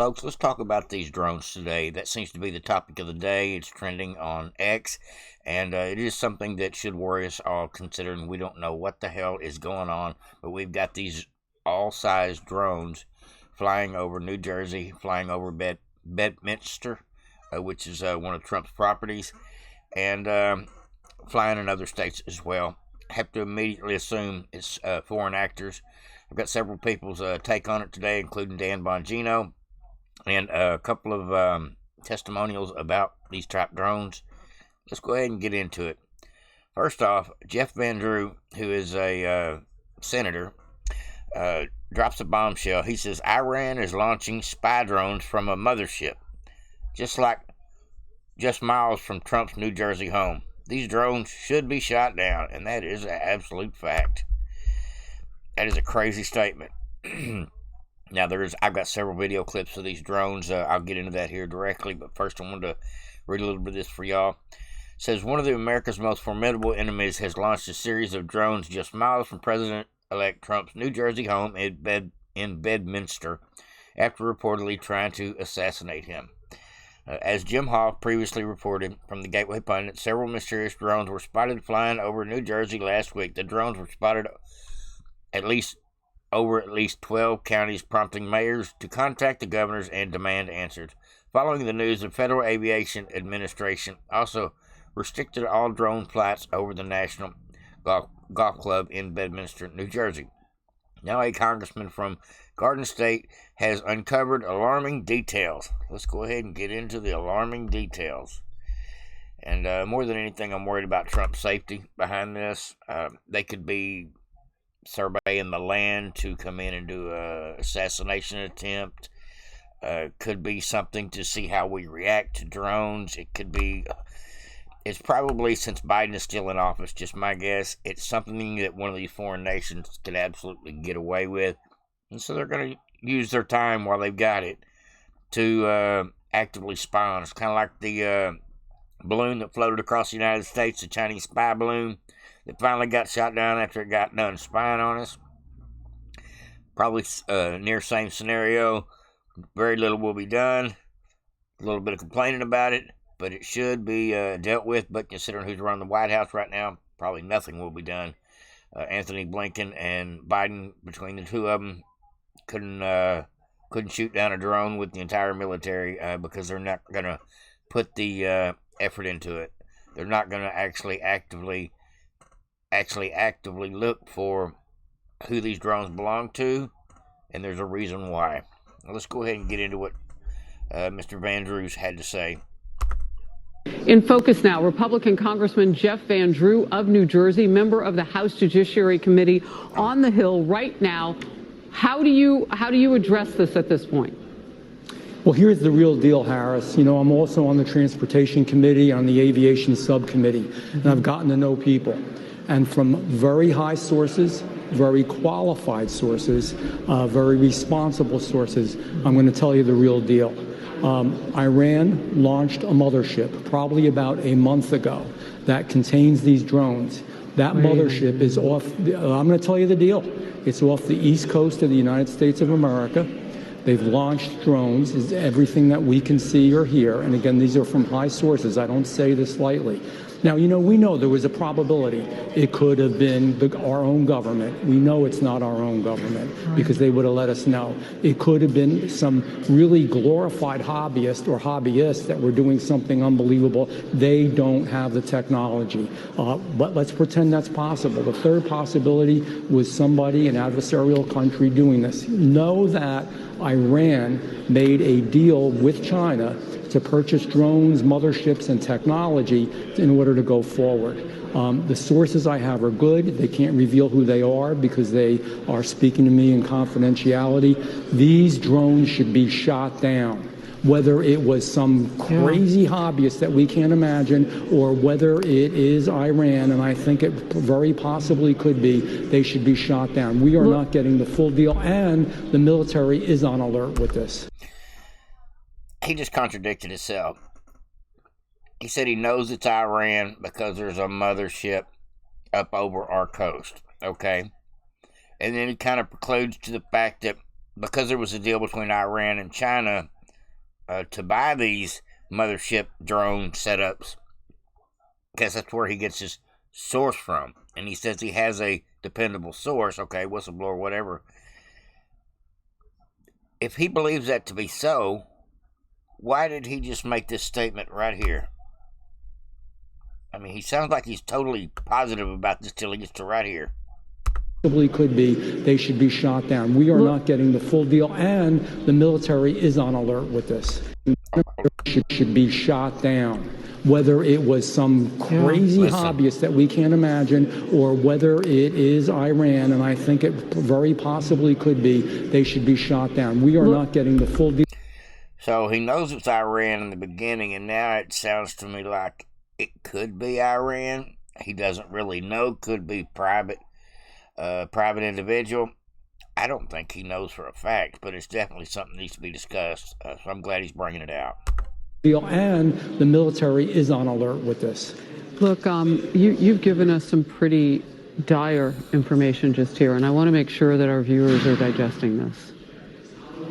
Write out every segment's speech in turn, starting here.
Folks, let's talk about these drones today. That seems to be the topic of the day. It's trending on X, and it is something that should worry us all, considering we don't know what the hell is going on. But we've got these all-sized drones flying over New Jersey, flying over Bedminster, which is one of Trump's properties, and flying in other states as well. Have to immediately assume it's foreign actors. I've got several people's take on it today, including Dan Bongino, and a couple of testimonials about these type drones. Let's go ahead and get into it. First off, Jeff Van Drew, who is a senator, drops a bombshell. He says Iran is launching spy drones from a mothership, just miles from Trump's New Jersey home. These drones should be shot down, and that is an absolute fact. That is a crazy statement. Now, I've got several video clips of these drones. I'll get into that here directly, but first I wanted to read a little bit of this for y'all. It says, one of America's most formidable enemies has launched a series of drones just miles from President-elect Trump's New Jersey home in Bedminster after reportedly trying to assassinate him. As Jim Hoff previously reported from the Gateway Pundit, several mysterious drones were spotted flying over New Jersey last week. The drones were spotted at least 12 counties, prompting mayors to contact the governors and demand answers. Following the news, the Federal Aviation Administration also restricted all drone flights over the National Golf Club in Bedminster, New Jersey. Now a congressman from Garden State has uncovered alarming details. Let's go ahead and get into the alarming details. And more than anything, I'm worried about Trump's safety behind this. They could be surveying the land to come in and do a assassination attempt. Could be something to see how we react to drones. It's probably, since Biden is still in office, just my guess, it's something that one of these foreign nations could absolutely get away with. And so they're going to use their time while they've got it to actively spy on us. It's kind of like the balloon that floated across the United States, the Chinese spy balloon that finally got shot down after it got done spying on us. Probably near same scenario. Very little will be done. A little bit of complaining about it, but it should be dealt with. But considering who's running the White House right now, probably nothing will be done. Anthony Blinken and Biden, between the two of them, couldn't shoot down a drone with the entire military because they're not going to put the effort into it. They're not going to actually actively look for who these drones belong to, and there's a reason why. Now, let's go ahead and get into what Mr. Van Drews had to say. In focus now, Republican Congressman Jeff Van Drew of New Jersey, member of the House Judiciary Committee on the Hill right now. How do you address this at this point? Well, here's the real deal, Harris. You know, I'm also on the Transportation Committee, on the Aviation Subcommittee, and I've gotten to know people. And from very high sources, very qualified sources, very responsible sources, I'm going to tell you the real deal. Iran launched a mothership probably about a month ago that contains these drones. That mothership is off, I'm going to tell you the deal. It's off the east coast of the United States of America. They've launched drones, is everything that we can see or hear. And again, these are from high sources. I don't say this lightly. Now, you know, we know there was a probability it could have been our own government. We know it's not our own government because they would have let us know. It could have been some really glorified hobbyist or hobbyists that were doing something unbelievable. They don't have the technology. But let's pretend that's possible. The third possibility was somebody, an adversarial country, doing this. Know that Iran made a deal with China to purchase drones, motherships, and technology in order to go forward. The sources I have are good. They can't reveal who they are because they are speaking to me in confidentiality. These drones should be shot down. Whether it was some crazy hobbyist that we can't imagine or whether it is Iran, and I think it very possibly could be, they should be shot down. We are not getting the full deal, and the military is on alert with this. He just contradicted himself. He said he knows it's Iran because there's a mothership up over our coast, okay? And then he kind of precludes to the fact that because there was a deal between Iran and China to buy these Mothership drone setups, because that's where he gets his source from. And he says he has a dependable source, okay, whistleblower, whatever. If he believes that to be so, why did he just make this statement right here? I mean, he sounds like he's totally positive about this till he gets to right here. Could be, they should be shot down. We are not getting the full deal, and the military is on alert with this. Should be shot down. Whether it was some crazy hobbyist that we can't imagine, or whether it is Iran, and I think it very possibly could be, they should be shot down. We are not getting the full deal. So he knows it's Iran in the beginning, and now it sounds to me like it could be Iran. He doesn't really know. Could be private individual. I don't think he knows for a fact, but it's definitely something that needs to be discussed. So I'm glad he's bringing it out. And the military is on alert with this. Look, you've given us some pretty dire information just here, and I want to make sure that our viewers are digesting this.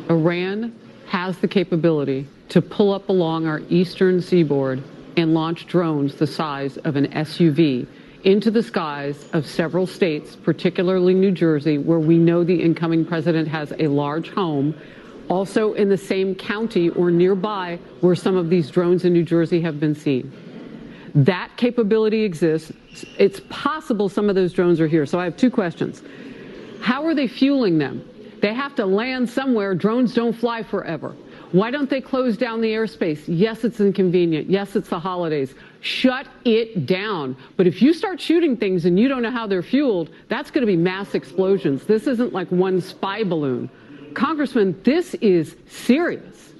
Iran has the capability to pull up along our eastern seaboard and launch drones the size of an SUV into the skies of several states, particularly New Jersey, where we know the incoming president has a large home. Also in the same county or nearby where some of these drones in New Jersey have been seen. That capability exists. It's possible some of those drones are here. So I have two questions. How are they fueling them? They have to land somewhere. Drones don't fly forever. Why don't they close down the airspace? Yes, it's inconvenient. Yes, it's the holidays. Shut it down. But if you start shooting things and you don't know how they're fueled, that's going to be mass explosions. This isn't like one spy balloon. Congressman, this is serious.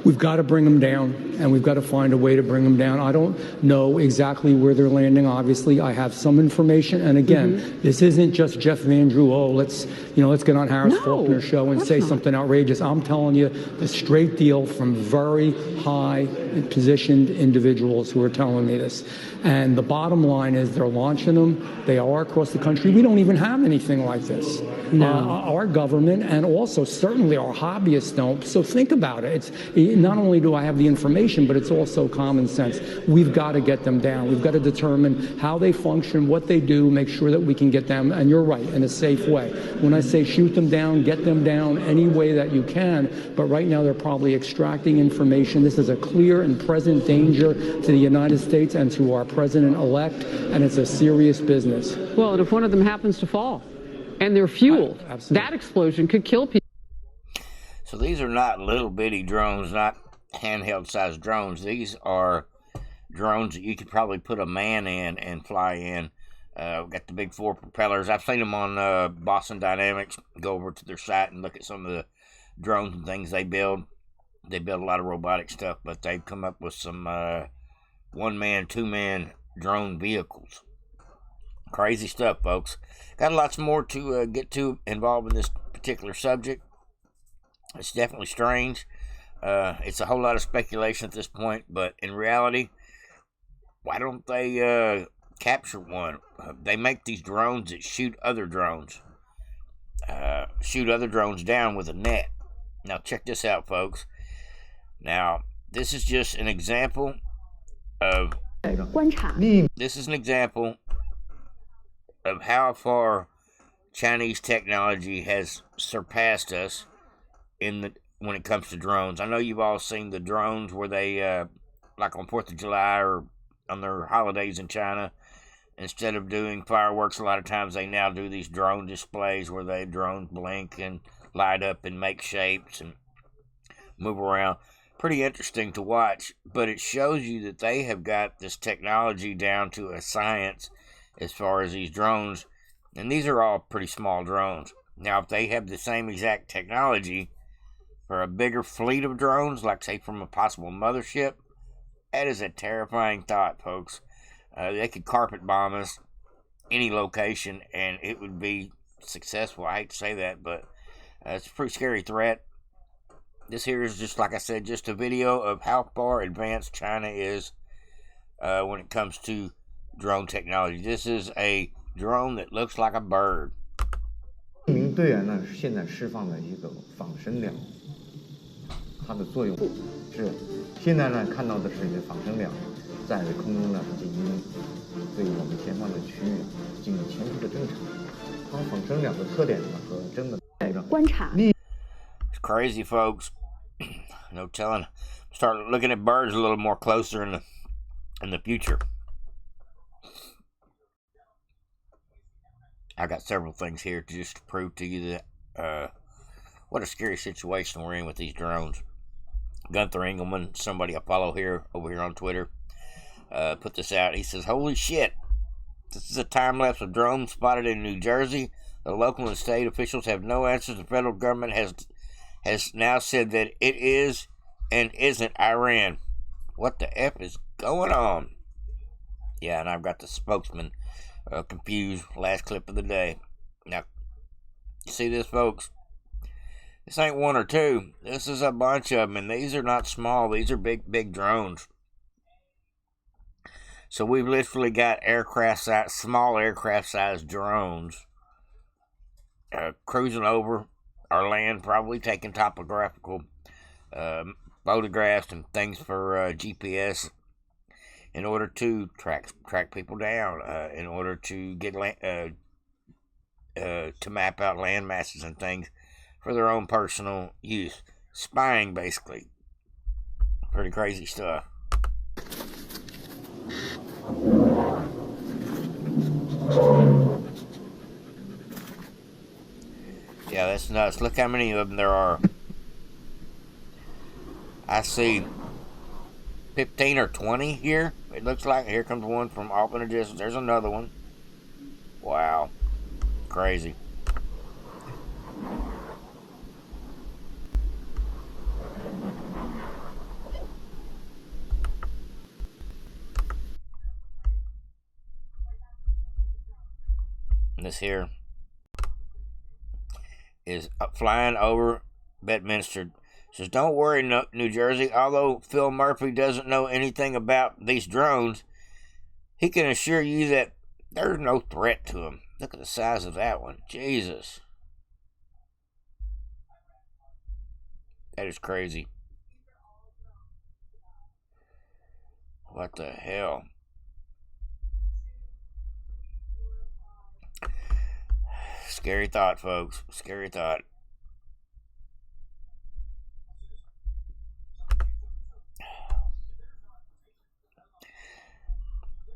We've got to bring them down, and we've got to find a way to bring them down. I don't know exactly where they're landing. Obviously, I have some information. And again, this isn't just Jeff Van Drew. Oh, let's get on Harris Faulkner's show and say something outrageous. I'm telling you the straight deal from very high positioned individuals who are telling me this. And the bottom line is they're launching them. They are across the country. We don't even have anything like this. No. Our government and also certainly our hobbyists don't. So think about it. It's not only do I have the information, but it's also common sense. We've got to get them down. We've got to determine how they function, what they do, make sure that we can get them, and you're right, in a safe way. When I say shoot them down, get them down any way that you can, but right now they're probably extracting information. This is a clear and present danger to the United States and to our president-elect, and it's a serious business. Well, and if one of them happens to fall and they're fueled, that explosion could kill people. So these are not little bitty drones, not handheld sized drones. These are drones that you could probably put a man in and fly in. Got the big 4 propellers. I've seen them on Boston Dynamics. Go over to their site and look at some of the drones and things they build. They build a lot of robotic stuff, but they've come up with some 1-man, 2-man drone vehicles. Crazy stuff, folks. Got lots more to get to involved in this particular subject. It's definitely strange. It's a whole lot of speculation at this point, but in reality, why don't they capture one? They make these drones that shoot other drones. Shoot other drones down with a net. Now check this out, folks. Now, this is just an example of how far Chinese technology has surpassed us when it comes to drones. I know you've all seen the drones where they, like on 4th of July or on their holidays in China, instead of doing fireworks, a lot of times they now do these drone displays where they drones blink and light up and make shapes and move around. Pretty interesting to watch, but it shows you that they have got this technology down to a science as far as these drones, and these are all pretty small drones. Now, if they have the same exact technology for a bigger fleet of drones, like say from a possible mothership, that is a terrifying thought, folks. They could carpet bomb us any location, and it would be successful. I hate to say that, but it's a pretty scary threat. This here is just, like I said, just a video of how far advanced China is when it comes to drone technology. This is a drone that looks like a bird. 队员呢现在释放了一个仿生鸟，它的作用是现在呢看到的是一个仿生鸟在空中呢进行对我们前方的区域进行前期的侦查。它仿生鸟的特点呢和真的观察。It's crazy, folks. No telling. Start looking at birds a little more closer in the future. I got several things here to just prove to you that what a scary situation we're in with these drones. Gunther Engelman, somebody I follow over here on Twitter, put this out. He says, "Holy shit! This is a time lapse of drones spotted in New Jersey. The local and state officials have no answers. The federal government has now said that it is and isn't Iran. What the F is going on?" Yeah, and I've got the spokesman confused. Last clip of the day. Now, you see this, folks? This ain't one or two. This is a bunch of them, and these are not small. These are big drones. So we've literally got small aircraft-sized drones cruising over our land, probably taking topographical photographs and things for GPS in order to track people down, in order to get to map out land masses and things for their own personal use. Spying, basically. Pretty crazy stuff. Yeah, that's nuts. Look how many of them there are. I see 15 or 20 here. It looks like. Here comes one from off in the distance. There's another one. Wow. Crazy. And this here is flying over Bedminster. Says, "Don't worry, New Jersey. Although Phil Murphy doesn't know anything about these drones, he can assure you that there's no threat to him." Look at the size of that one. Jesus. That is crazy. What the hell? Scary thought, folks. Scary thought.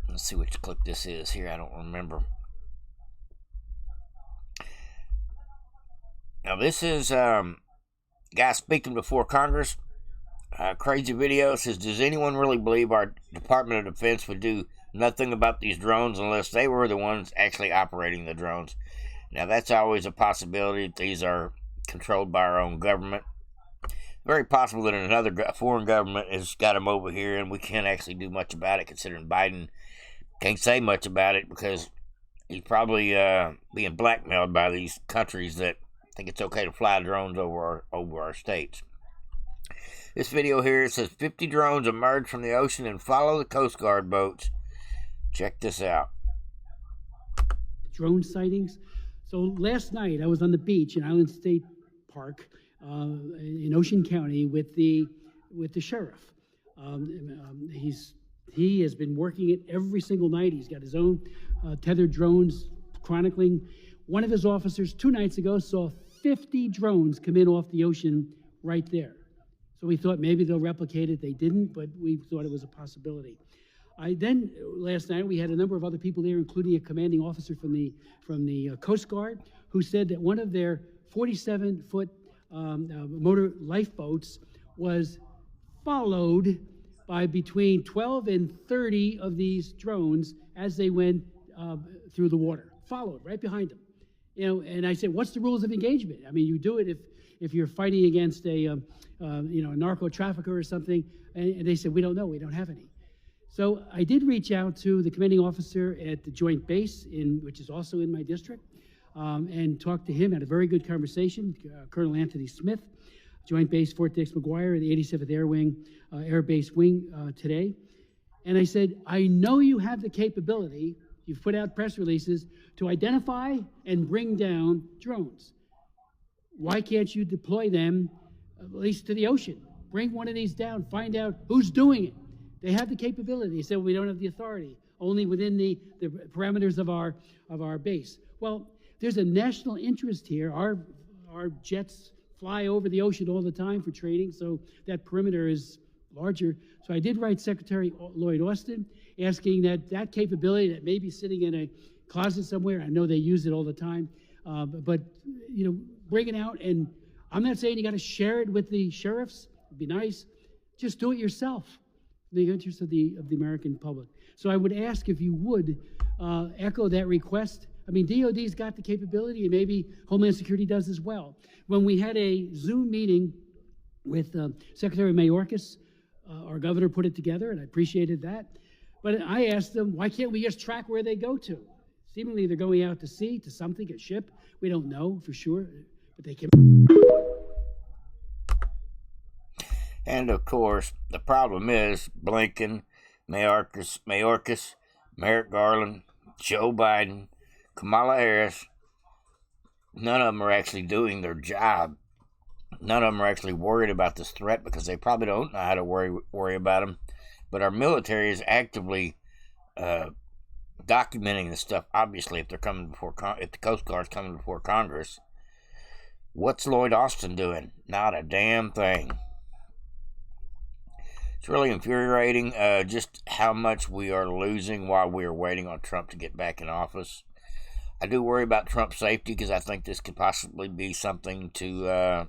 Let's see which clip this is here. I don't remember. Now, this is guy speaking before Congress. Crazy video. Says, "Does anyone really believe our Department of Defense would do nothing about these drones unless they were the ones actually operating the drones?" Now, that's always a possibility. These are controlled by our own government. Very possible that another foreign government has got them over here, and we can't actually do much about it, considering Biden can't say much about it because he's probably being blackmailed by these countries that think it's okay to fly drones over our states. This video here, it says 50 drones emerge from the ocean and follow the Coast Guard boats. Check this out. Drone sightings. So last night I was on the beach in Island State Park in Ocean County with the sheriff. He has been working it every single night. He's got his own tethered drones chronicling. One of his officers 2 nights ago saw 50 drones come in off the ocean right there. So we thought maybe they'll replicate it. They didn't, but we thought it was a possibility. Last night we had a number of other people there, including a commanding officer from the Coast Guard, who said that one of their 47-foot motor lifeboats was followed by between 12 and 30 of these drones as they went through the water, followed right behind them. And I said, "What's the rules of engagement? I mean, you do it if you're fighting against a narco trafficker or something." And they said, "We don't know. We don't have any." So I did reach out to the commanding officer at the Joint Base, which is also in my district, and talked to him. Had a very good conversation. Colonel Anthony Smith, Joint Base Fort Dix McGuire, the 87th Air Wing, Air Base Wing today. And I said, "I know you have the capability, you've put out press releases, to identify and bring down drones. why can't you deploy them at least to the ocean? Bring one of these down, find out who's doing it. They have the capability. They said, well, we don't have the authority, only within the parameters of our base. Well, there's a national interest here. Our jets fly over the ocean all the time for training, so that perimeter is larger. So I did write Secretary Lloyd Austin asking that capability that may be sitting in a closet somewhere. I know they use it all the time, but bring it out. And I'm not saying you got to share it with the sheriffs. It'd be nice. Just do it yourself in the interest of the American public. So I would ask if you would echo that request. I mean, DOD's got the capability, and maybe Homeland Security does as well. When we had a Zoom meeting with Secretary Mayorkas, our governor put it together, and I appreciated that. But I asked them, why can't we just track where they go to? Seemingly they're going out to sea, to something, a ship. We don't know for sure, but they can. And of course, the problem is Blinken, Mayorkas, Merrick Garland, Joe Biden, Kamala Harris, none of them are actually doing their job. None of them are actually worried about this threat because they probably don't know how to worry about them. But our military is actively documenting this stuff. Obviously, if they're coming before, if the Coast Guard's coming before Congress, what's Lloyd Austin doing? Not a damn thing. It's really infuriating just how much we are losing while we are waiting on Trump to get back in office. I do worry about Trump's safety because I think this could possibly be something to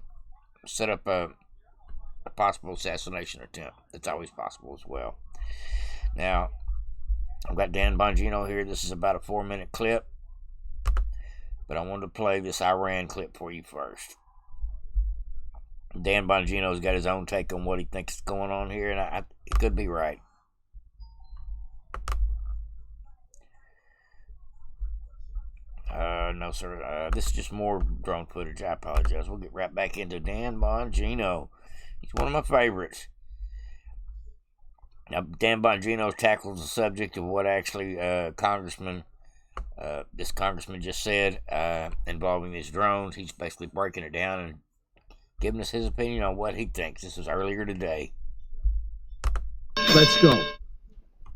set up a possible assassination attempt. It's always possible as well. Now, I've got Dan Bongino here. This is about a 4-minute clip, but I wanted to play this Iran clip for you first. Dan Bongino's got his own take on what he thinks is going on here, and he could be right. No, sir. This is just more drone footage. I apologize. We'll get right back into Dan Bongino. He's one of my favorites. Now, Dan Bongino tackles the subject of what actually this congressman just said involving these drones. He's basically breaking it down and giving us his opinion on what he thinks. This was earlier today. Let's go.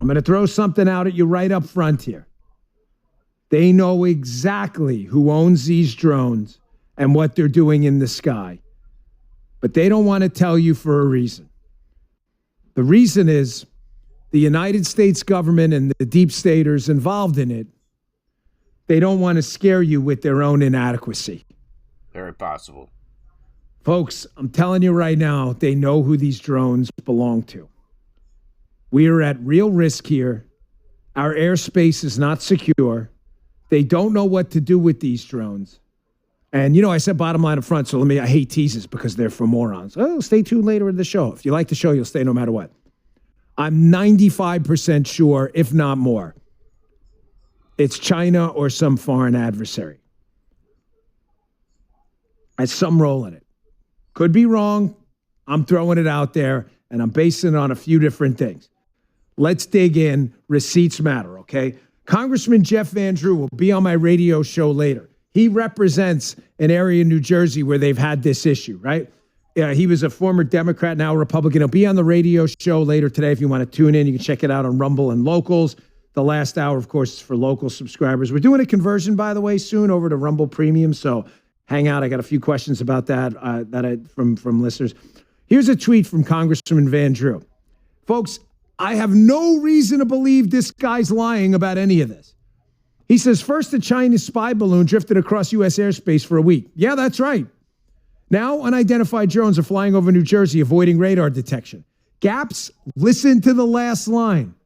I'm going to throw something out at you right up front here. They know exactly who owns these drones and what they're doing in the sky. But they don't want to tell you for a reason. The reason is the United States government and the deep staters involved in it, they don't want to scare you with their own inadequacy. Very possible. Folks, I'm telling you right now, they know who these drones belong to. We are at real risk here. Our airspace is not secure. They don't know what to do with these drones. And, I said bottom line up front, so I hate teases because they're for morons. Oh, stay tuned later in the show. If you like the show, you'll stay no matter what. I'm 95% sure, if not more, it's China or some foreign adversary. Has some role in it. Could be wrong. I'm throwing it out there, and I'm basing it on a few different things. Let's dig in. Receipts matter, okay? Congressman Jeff Van Drew will be on my radio show later. He represents an area in New Jersey where they've had this issue, right? He was a former Democrat, now Republican. He'll be on the radio show later today. If you want to tune in, you can check it out on Rumble and Locals. The last hour, of course, is for local subscribers. We're doing a conversion, by the way, soon over to Rumble Premium, so hang out. I got a few questions about that from listeners. Here's a tweet from Congressman Van Drew. Folks, I have no reason to believe this guy's lying about any of this. He says, first, a Chinese spy balloon drifted across U.S. airspace for a week. Yeah, that's right. Now, unidentified drones are flying over New Jersey, avoiding radar detection. Gaps, listen to the last line.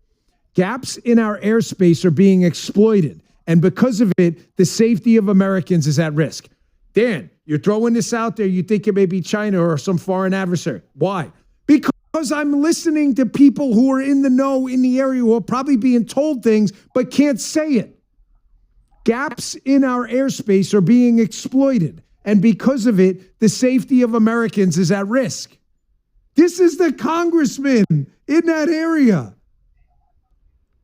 Gaps in our airspace are being exploited, and because of it, the safety of Americans is at risk. Dan, you're throwing this out there. You think it may be China or some foreign adversary. Why? Because I'm listening to people who are in the know in the area who are probably being told things but can't say it. Gaps in our airspace are being exploited, and because of it, the safety of Americans is at risk. This is the congressman in that area.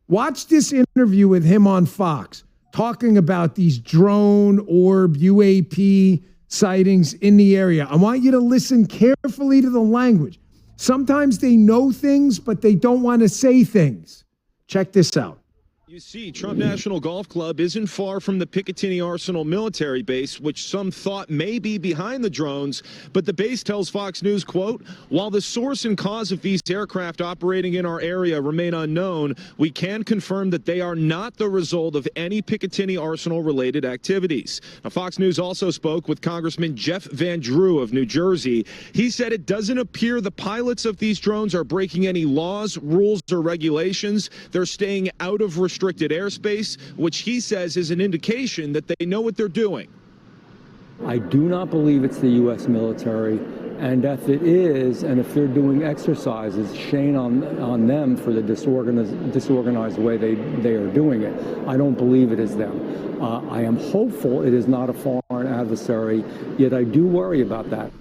Watch this interview with him on Fox, talking about these drone orb UAP sightings in the area. I want you to listen carefully to the language. Sometimes they know things, but they don't want to say things. Check this out. You see, Trump National Golf Club isn't far from the Picatinny Arsenal military base, which some thought may be behind the drones. But the base tells Fox News, quote, while the source and cause of these aircraft operating in our area remain unknown, we can confirm that they are not the result of any Picatinny Arsenal-related activities. Now, Fox News also spoke with Congressman Jeff Van Drew of New Jersey. He said it doesn't appear the pilots of these drones are breaking any laws, rules, or regulations. They're staying out of restricted airspace, which he says is an indication that they know what they're doing. I do not believe it's the U.S. military, and if it is, and if they're doing exercises, shame on them for the disorganized way they are doing it. I don't believe it is them. I am hopeful it is not a foreign adversary, yet I do worry about that.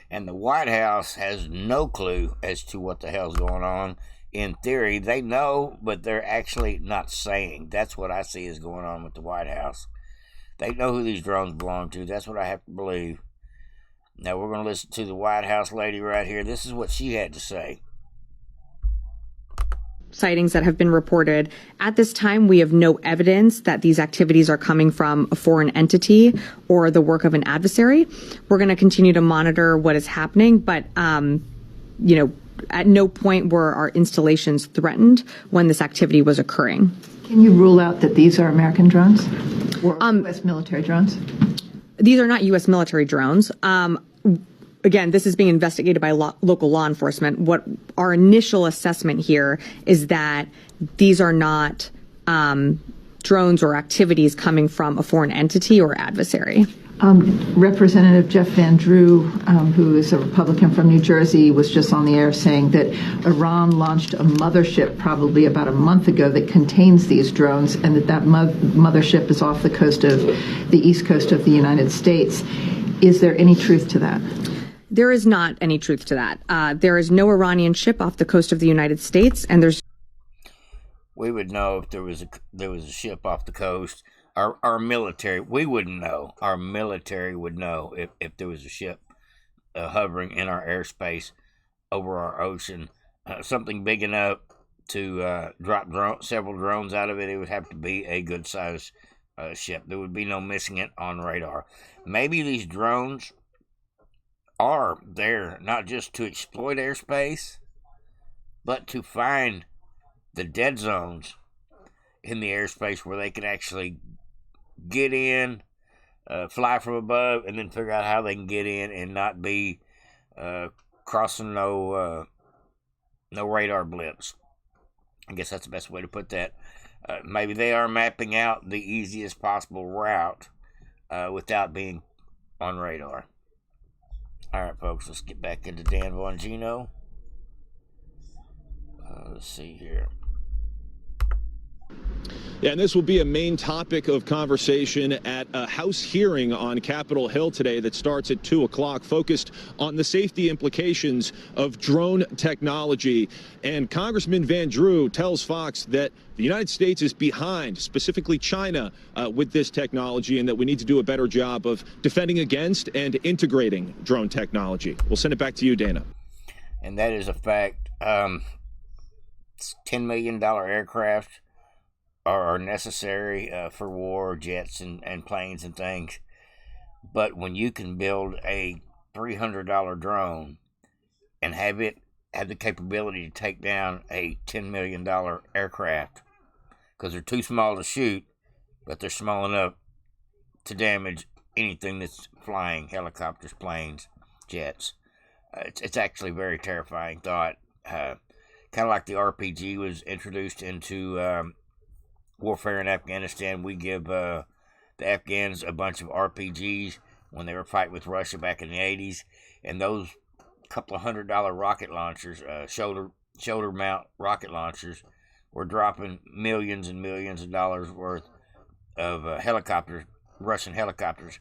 And the White House has no clue as to what the hell's going on. In theory, they know, but they're actually not saying. That's what I see is going on with the White House. They know who these drones belong to. That's what I have to believe. Now, we're going to listen to the White House lady right here. This is what she had to say. Sightings that have been reported. At this time, we have no evidence that these activities are coming from a foreign entity or the work of an adversary. We're going to continue to monitor what is happening, but, at no point were our installations threatened when this activity was occurring. Can you rule out that these are American drones or U.S. military drones? These are not U.S. military drones. Again, this is being investigated by local law enforcement. What our initial assessment here is that these are not drones or activities coming from a foreign entity or adversary. Representative Jeff Van Drew, who is a Republican from New Jersey, was just on the air saying that Iran launched a mothership probably about a month ago that contains these drones, and that mothership is off the coast of the east coast of the United States. Is there any truth to that? There is not any truth to that. There is no Iranian ship off the coast of the United States, and there's. We would know if there was a ship off the coast. Our military, we wouldn't know. Our military would know if there was a ship hovering in our airspace over our ocean. Something big enough to drop several drones out of it. It would have to be a good-sized ship. There would be no missing it on radar. Maybe these drones are there not just to exploit airspace, but to find the dead zones in the airspace where they can actually get in, fly from above, and then figure out how they can get in and not be crossing no radar blips. I guess that's the best way to put that. Maybe they are mapping out the easiest possible route without being on radar. All right, folks, let's get back into Dan Bongino. Let's see here. Yeah, and this will be a main topic of conversation at a House hearing on Capitol Hill today that starts at 2 o'clock, focused on the safety implications of drone technology. And Congressman Van Drew tells Fox that the United States is behind, specifically China, with this technology, and that we need to do a better job of defending against and integrating drone technology. We'll send it back to you, Dana. And that is a fact. $10 million aircraft are necessary for war, jets and planes and things. But when you can build a $300 drone and have the capability to take down a $10 million aircraft, because they're too small to shoot, but they're small enough to damage anything that's flying, helicopters, planes, jets. It's actually a very terrifying thought. Kind of like the RPG was introduced into warfare in Afghanistan. We give the Afghans a bunch of RPGs when they were fighting with Russia back in the 80s, and those couple of $100 rocket launchers, shoulder mount rocket launchers, were dropping millions and millions of dollars worth of helicopters, Russian helicopters.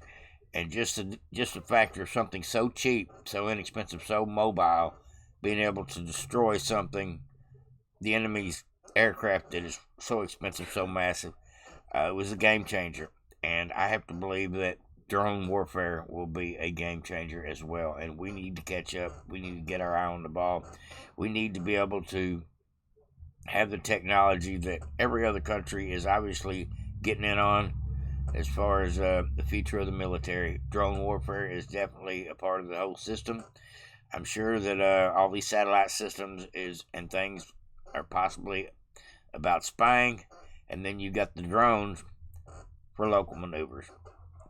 And just the factor of something so cheap, so inexpensive, so mobile, being able to destroy something, the enemy's aircraft that is so expensive, so massive, it was a game changer. And I have to believe that drone warfare will be a game changer as well. And we need to catch up. We need to get our eye on the ball. We need to be able to have the technology that every other country is obviously getting in on as far as the future of the military. Drone warfare is definitely a part of the whole system. I'm sure that all these satellite systems and things are possibly about spying, and then you got the drones for local maneuvers.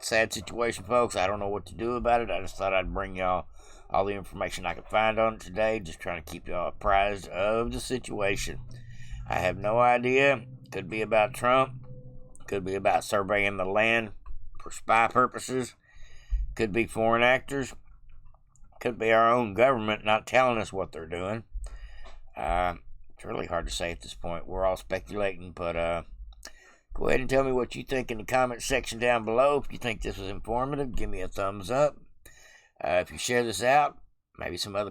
Sad situation, folks. I don't know what to do about it. I just thought I'd bring y'all all the information I could find on it today, just trying to keep y'all apprised of the situation. I have no idea. Could be about Trump. Could be about surveying the land for spy purposes. Could be foreign actors. Could be our own government not telling us what they're doing. It's really hard to say at this point. We're all speculating, but go ahead and tell me what you think in the comment section down below. If you think this was informative, give me a thumbs up. If you share this out, maybe some other